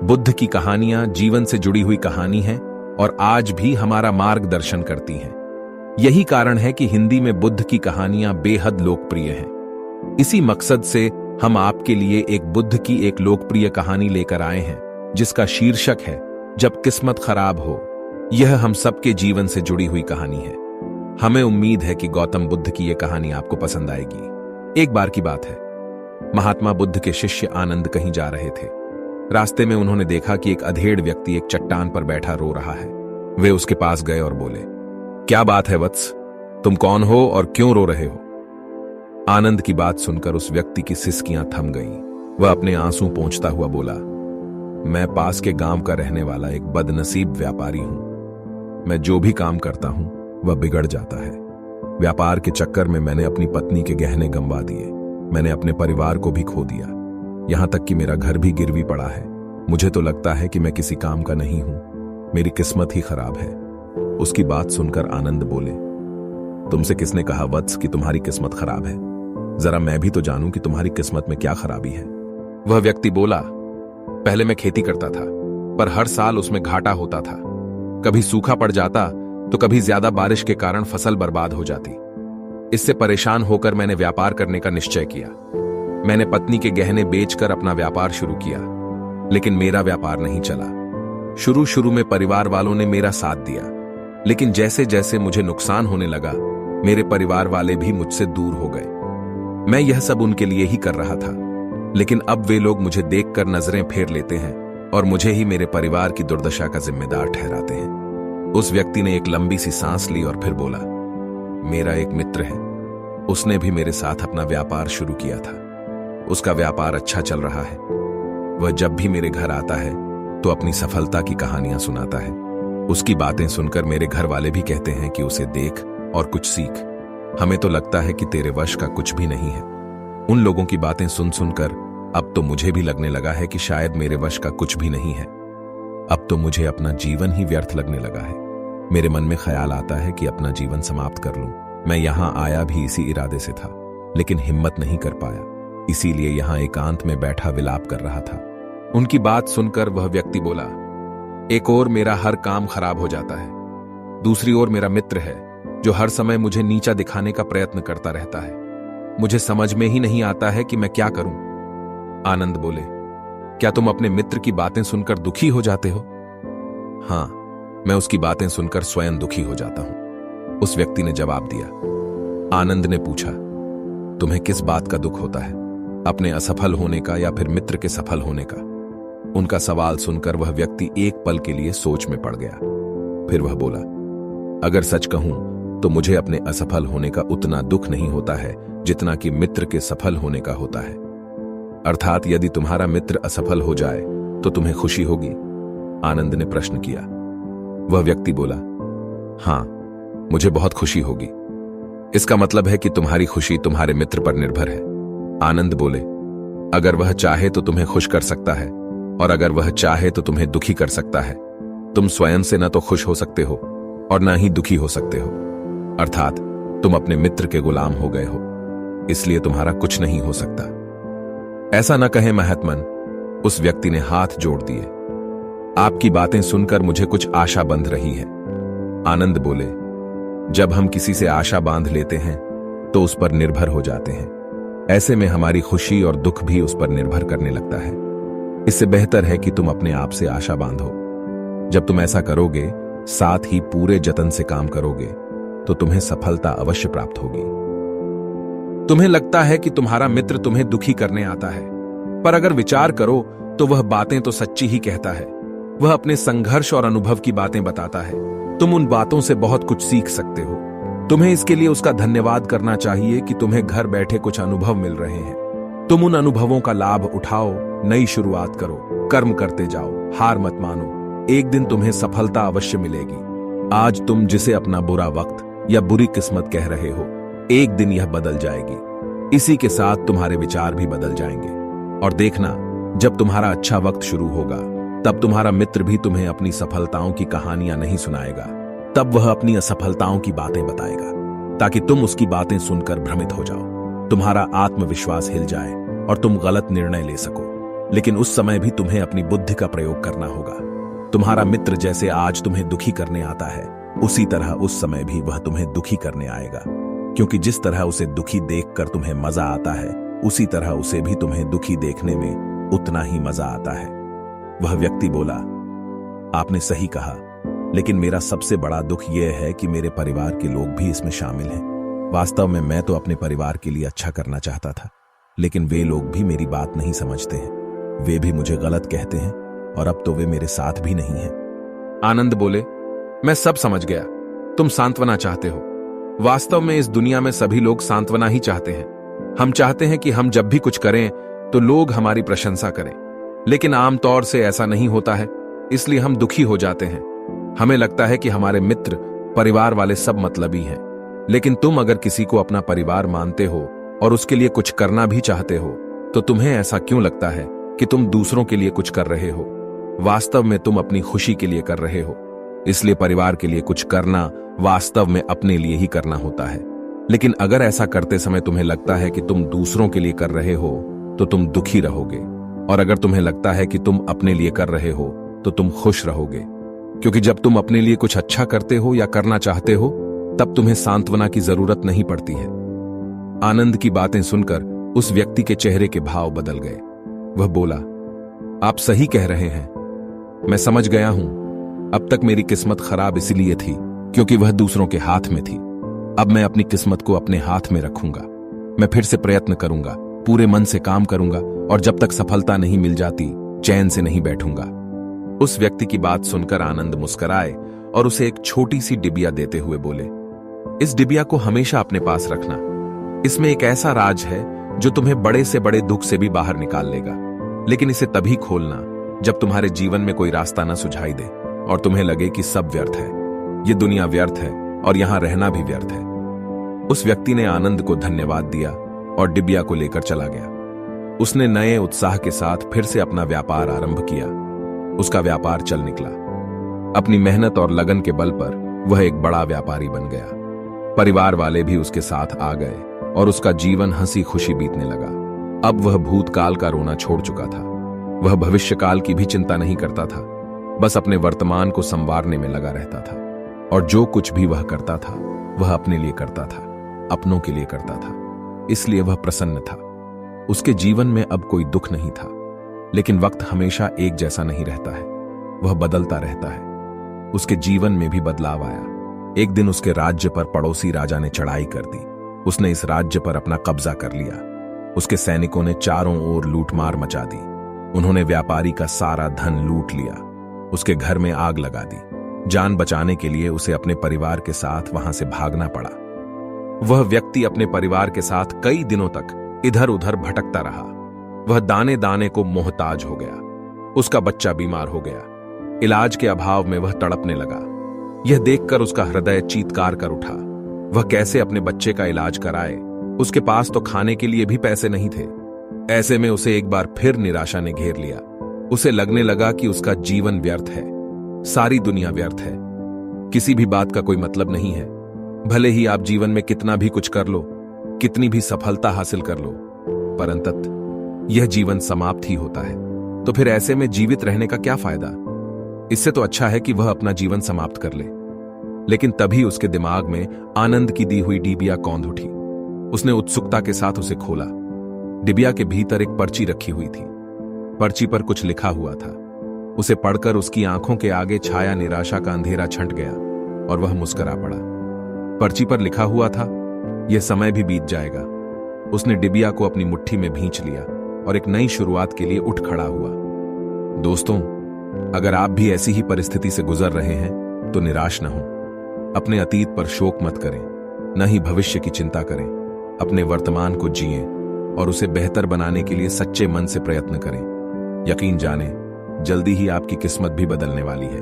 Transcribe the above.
बुद्ध की कहानियां जीवन से जुड़ी हुई कहानी हैं और आज भी हमारा मार्गदर्शन करती हैं। यही कारण है कि हिंदी में बुद्ध की कहानियां बेहद लोकप्रिय हैं। इसी मकसद से हम आपके लिए एक बुद्ध की एक लोकप्रिय कहानी लेकर आए हैं, जिसका शीर्षक है जब किस्मत खराब हो। यह हम सबके जीवन से जुड़ी हुई कहानी है। हमें उम्मीद है कि गौतम बुद्ध की यह कहानी आपको पसंद आएगी। एक बार की बात है, महात्मा बुद्ध के शिष्य आनंद कहीं जा रहे थे। रास्ते में उन्होंने देखा कि एक अधेड़ व्यक्ति एक चट्टान पर बैठा रो रहा है। वे उसके पास गए और बोले, क्या बात है वत्स, तुम कौन हो और क्यों रो रहे हो? आनंद की बात सुनकर उस व्यक्ति की सिसकियां थम गईं। वह अपने आंसू पोंछता हुआ बोला, मैं पास के गांव का रहने वाला एक बदनसीब व्यापारी हूं। मैं जो भी काम करता हूं वह बिगड़ जाता है। व्यापार के चक्कर में मैंने अपनी पत्नी के गहने गंवा दिए। मैंने अपने परिवार को भी खो दिया, यहां तक कि मेरा घर भी गिरवी पड़ा है। मुझे तो लगता है कि मैं किसी काम का नहीं हूं। मेरी किस्मत ही खराब है। उसकी बात सुनकर आनंद बोले, तुमसे किसने कहा वत्स कि तुम्हारी किस्मत खराब है? जरा मैं भी तो जानूं कि तुम्हारी किस्मत में क्या खराबी है। वह व्यक्ति बोला, पहले मैं खेती करता था, पर हर साल उसमें घाटा होता था। कभी सूखा पड़ जाता तो कभी ज्यादा बारिश के कारण फसल बर्बाद हो जाती। इससे परेशान होकर मैंने व्यापार करने का निश्चय किया। मैंने पत्नी के गहने बेचकर अपना व्यापार शुरू किया, लेकिन मेरा व्यापार नहीं चला। शुरू में परिवार वालों ने मेरा साथ दिया, लेकिन जैसे जैसे मुझे नुकसान होने लगा, मेरे परिवार वाले भी मुझसे दूर हो गए। मैं यह सब उनके लिए ही कर रहा था, लेकिन अब वे लोग मुझे देखकर नजरें फेर लेते हैं और मुझे ही मेरे परिवार की दुर्दशा का जिम्मेदार ठहराते हैं। उस व्यक्ति ने एक लंबी सी सांस ली और फिर बोला, मेरा एक मित्र है, उसने भी मेरे साथ अपना व्यापार शुरू किया था। उसका व्यापार अच्छा चल रहा है। वह जब भी मेरे घर आता है तो अपनी सफलता की कहानियां सुनाता है। उसकी बातें सुनकर मेरे घर वाले भी कहते हैं कि उसे देख और कुछ सीख। हमें तो लगता है कि तेरे वश का कुछ भी नहीं है। उन लोगों की बातें सुन सुनकर अब तो मुझे भी लगने लगा है कि शायद मेरे वश का कुछ भी नहीं है। अब तो मुझे अपना जीवन ही व्यर्थ लगने लगा है। मेरे मन में ख्याल आता है कि अपना जीवन समाप्त कर लूं। मैं यहां आया भी इसी इरादे से था, लेकिन हिम्मत नहीं कर पाया, इसीलिए यहां एकांत में बैठा विलाप कर रहा था। उनकी बात सुनकर वह व्यक्ति बोला, एक ओर मेरा हर काम खराब हो जाता है, दूसरी ओर मेरा मित्र है जो हर समय मुझे नीचा दिखाने का प्रयत्न करता रहता है। मुझे समझ में ही नहीं आता है कि मैं क्या करूं। आनंद बोले, क्या तुम अपने मित्र की बातें सुनकर दुखी हो जाते हो? हां, मैं उसकी बातें सुनकर स्वयं दुखी हो जाता हूं, उस व्यक्ति ने जवाब दिया। आनंद ने पूछा, तुम्हें किस बात का दुख होता है, अपने असफल होने का या फिर मित्र के सफल होने का? उनका सवाल सुनकर वह व्यक्ति एक पल के लिए सोच में पड़ गया। फिर वह बोला, अगर सच कहूं तो मुझे अपने असफल होने का उतना दुख नहीं होता है जितना कि मित्र के सफल होने का होता है। अर्थात यदि तुम्हारा मित्र असफल हो जाए तो तुम्हें खुशी होगी? आनंद ने प्रश्न किया। वह व्यक्ति बोला, हां, मुझे बहुत खुशी होगी। इसका मतलब है कि तुम्हारी खुशी तुम्हारे मित्र पर निर्भर है। आनंद बोले, अगर वह चाहे तो तुम्हें खुश कर सकता है, और अगर वह चाहे तो तुम्हें दुखी कर सकता है। तुम स्वयं से न तो खुश हो सकते हो और न ही दुखी हो सकते हो। अर्थात तुम अपने मित्र के गुलाम हो गए हो, इसलिए तुम्हारा कुछ नहीं हो सकता। ऐसा न कहें महात्मन, उस व्यक्ति ने हाथ जोड़ दिए। आपकी बातें सुनकर मुझे कुछ आशा बंध रही है। आनंद बोले, जब हम किसी से आशा बांध लेते हैं तो उस पर निर्भर हो जाते हैं। ऐसे में हमारी खुशी और दुख भी उस पर निर्भर करने लगता है। इससे बेहतर है कि तुम अपने आप से आशा बांधो। जब तुम ऐसा करोगे, साथ ही पूरे जतन से काम करोगे, तो तुम्हें सफलता अवश्य प्राप्त होगी। तुम्हें लगता है कि तुम्हारा मित्र तुम्हें दुखी करने आता है, पर अगर विचार करो तो वह बातें तो सच्ची ही कहता है। वह अपने संघर्ष और अनुभव की बातें बताता है। तुम उन बातों से बहुत कुछ सीख सकते हो। तुम्हें इसके लिए उसका धन्यवाद करना चाहिए कि तुम्हें घर बैठे कुछ अनुभव मिल रहे हैं। तुम उन अनुभवों का लाभ उठाओ, नई शुरुआत करो, कर्म करते जाओ, हार मत मानो। एक दिन तुम्हें सफलता अवश्य मिलेगी। आज तुम जिसे अपना बुरा वक्त या बुरी किस्मत कह रहे हो, एक दिन यह बदल जाएगी। इसी के साथ तुम्हारे विचार भी बदल जाएंगे। और देखना, जब तुम्हारा अच्छा वक्त शुरू होगा, तब तुम्हारा मित्र भी तुम्हें अपनी सफलताओं की कहानियां नहीं सुनाएगा। तब वह अपनी असफलताओं की बातें बताएगा, ताकि तुम उसकी बातें सुनकर भ्रमित हो जाओ, तुम्हारा आत्मविश्वास हिल जाए और तुम गलत निर्णय ले सको। लेकिन उस समय भी तुम्हें अपनी बुद्धि का प्रयोग करना होगा। तुम्हारा मित्र जैसे आज तुम्हें दुखी करने आता है, उसी तरह उस समय भी वह तुम्हें दुखी करने आएगा, क्योंकि जिस तरह उसे दुखी देखकर तुम्हें मजा आता है, उसी तरह उसे भी तुम्हें दुखी देखने में उतना ही मजा आता है। वह व्यक्ति बोला, आपने सही कहा, लेकिन मेरा सबसे बड़ा दुख यह है कि मेरे परिवार के लोग भी इसमें शामिल हैं। वास्तव में मैं तो अपने परिवार के लिए अच्छा करना चाहता था, लेकिन वे लोग भी मेरी बात नहीं समझते हैं। वे भी मुझे गलत कहते हैं और अब तो वे मेरे साथ भी नहीं हैं। आनंद बोले, मैं सब समझ गया, तुम सांत्वना चाहते हो। वास्तव में इस दुनिया में सभी लोग सांत्वना ही चाहते हैं। हम चाहते हैं कि हम जब भी कुछ करें तो लोग हमारी प्रशंसा करें, लेकिन आमतौर से ऐसा नहीं होता है, इसलिए हम दुखी हो जाते हैं। हमें लगता है कि हमारे मित्र, परिवार वाले सब मतलबी हैं, लेकिन तुम अगर किसी को अपना परिवार मानते हो और उसके लिए कुछ करना भी चाहते हो, तो तुम्हें ऐसा क्यों लगता है कि तुम दूसरों के लिए कुछ कर रहे हो? वास्तव में तुम अपनी खुशी के लिए कर रहे हो। इसलिए परिवार के लिए कुछ करना वास्तव में अपने लिए ही करना होता है। लेकिन अगर ऐसा करते समय तुम्हें लगता है कि तुम दूसरों के लिए कर रहे हो, तो तुम दुखी रहोगे, और अगर तुम्हें लगता है कि तुम अपने लिए कर रहे हो, तो तुम खुश रहोगे, क्योंकि जब तुम अपने लिए कुछ अच्छा करते हो या करना चाहते हो, तब तुम्हें सांत्वना की जरूरत नहीं पड़ती है। आनंद की बातें सुनकर उस व्यक्ति के चेहरे के भाव बदल गए। वह बोला, आप सही कह रहे हैं, मैं समझ गया हूं। अब तक मेरी किस्मत खराब इसलिए थी क्योंकि वह दूसरों के हाथ में थी। अब मैं अपनी किस्मत को अपने हाथ में रखूंगा। मैं फिर से प्रयत्न करूंगा, पूरे मन से काम करूंगा, और जब तक सफलता नहीं मिल जाती, चैन से नहीं बैठूंगा। उस व्यक्ति की बात सुनकर आनंद मुस्कुराए और उसे एक छोटी सी डिबिया देते हुए बोले, इस डिबिया को हमेशा अपने पास रखना। इसमें एक ऐसा राज है जो तुम्हें बड़े से बड़े दुख से भी बाहर निकाल लेगा, लेकिन इसे तभी खोलना जब तुम्हारे जीवन में कोई रास्ता न सुझाई दे और तुम्हें लगे कि सब व्यर्थ है, ये दुनिया व्यर्थ है और यहां रहना भी व्यर्थ है। उस व्यक्ति ने आनंद को धन्यवाद दिया और डिबिया को लेकर चला गया। उसने नए उत्साह के साथ फिर से अपना व्यापार आरंभ किया। उसका व्यापार चल निकला। अपनी मेहनत और लगन के बल पर वह एक बड़ा व्यापारी बन गया। परिवार वाले भी उसके साथ आ गए और उसका जीवन हंसी खुशी बीतने लगा। अब वह भूतकाल का रोना छोड़ चुका था। वह भविष्यकाल की भी चिंता नहीं करता था, बस अपने वर्तमान को संवारने में लगा रहता था। और जो कुछ भी वह करता था, वह अपने लिए करता था, अपनों के लिए करता था। इसलिए वह प्रसन्न था। उसके जीवन में अब कोई दुख नहीं था। लेकिन वक्त हमेशा एक जैसा नहीं रहता है, वह बदलता रहता है। उसके जीवन में भी बदलाव आया। एक दिन उसके राज्य पर पड़ोसी राजा ने चढ़ाई कर दी। उसने इस राज्य पर अपना कब्जा कर लिया। उसके सैनिकों ने चारों ओर लूटमार मचा दी। उन्होंने व्यापारी का सारा धन लूट लिया। उसके घर में आग लगा दी। जान बचाने के लिए उसे अपने परिवार के साथ वहां से भागना पड़ा। वह व्यक्ति अपने परिवार के साथ कई दिनों तक इधर उधर भटकता रहा। वह दाने दाने को मोहताज हो गया। उसका बच्चा बीमार हो गया। इलाज के अभाव में वह तड़पने लगा। यह देखकर उसका हृदय चीत्कार कर उठा। वह कैसे अपने बच्चे का इलाज कराए? उसके पास तो खाने के लिए भी पैसे नहीं थे। ऐसे में उसे एक बार फिर निराशा ने घेर लिया। उसे लगने लगा कि उसका जीवन व्यर्थ है, सारी दुनिया व्यर्थ है, किसी भी बात का कोई मतलब नहीं है। भले ही आप जीवन में कितना भी कुछ कर लो, कितनी भी सफलता हासिल कर लो, पर अंततः यह जीवन समाप्त ही होता है। तो फिर ऐसे में जीवित रहने का क्या फायदा? इससे तो अच्छा है कि वह अपना जीवन समाप्त कर ले। लेकिन तभी उसके दिमाग में आनंद की दी हुई डिबिया कौंध उठी। उसने उत्सुकता के साथ उसे खोला। डिबिया के भीतर एक पर्ची रखी हुई थी। पर्ची पर कुछ लिखा हुआ था। उसे पढ़कर उसकी आंखों के आगे छाया निराशा का अंधेरा छंट गया और वह मुस्कुरा पड़ा। पर्ची पर लिखा हुआ था, यह समय भी बीत जाएगा। उसने डिबिया को अपनी मुट्ठी में भींच लिया और एक नई शुरुआत के लिए उठ खड़ा हुआ। दोस्तों, अगर आप भी ऐसी ही परिस्थिति से गुजर रहे हैं तो निराश न हो। अपने अतीत पर शोक मत करें, न ही भविष्य की चिंता करें। अपने वर्तमान को जिएं और उसे बेहतर बनाने के लिए सच्चे मन से प्रयत्न करें। यकीन जानें, जल्दी ही आपकी किस्मत भी बदलने वाली है।